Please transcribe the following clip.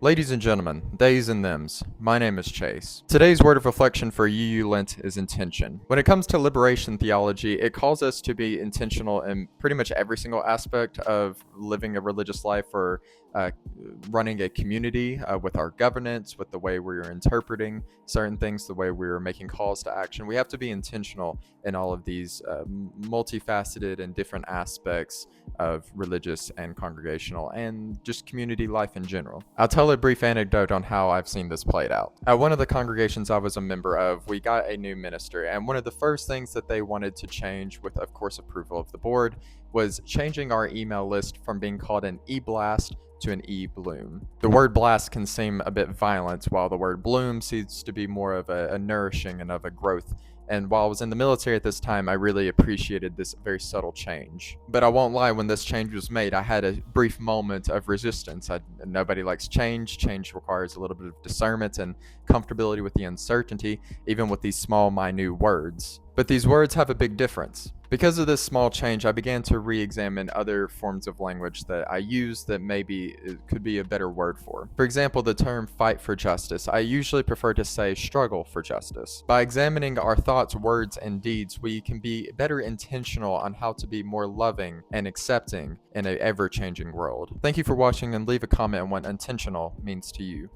Ladies and gentlemen, theys and thems, my name is Chase. Today's word of reflection for UU Lent is intention. When it comes to liberation theology, it calls us to be intentional in pretty much every single aspect of living a religious life or uh, running a community with our governance, with the way we're interpreting certain things, the way we're making calls to action. We have to be intentional in all of these multifaceted and different aspects of religious and congregational and just community life in general. I'll tell a brief anecdote on how I've seen this played out. At one of the congregations I was a member of, we got a new minister, and one of the first things that they wanted to change, with of course approval of the board, was changing our email list from being called an e-blast to an e-bloom. The word blast can seem a bit violent, while the word bloom seems to be more of a nourishing and of a growth. And while I was in the military at this time, I really appreciated this very subtle change. But I won't lie, when this change was made, I had a brief moment of resistance. Nobody likes change. Change requires a little bit of discernment and comfortability with the uncertainty, even with these small, minute words. But these words have a big difference. Because of this small change, I began to re-examine other forms of language that I use that maybe it could be a better word for. For example, the term fight for justice. I usually prefer to say struggle for justice. By examining our thoughts, words, and deeds, we can be better intentional on how to be more loving and accepting in an ever-changing world. Thank you for watching, and leave a comment on what intentional means to you.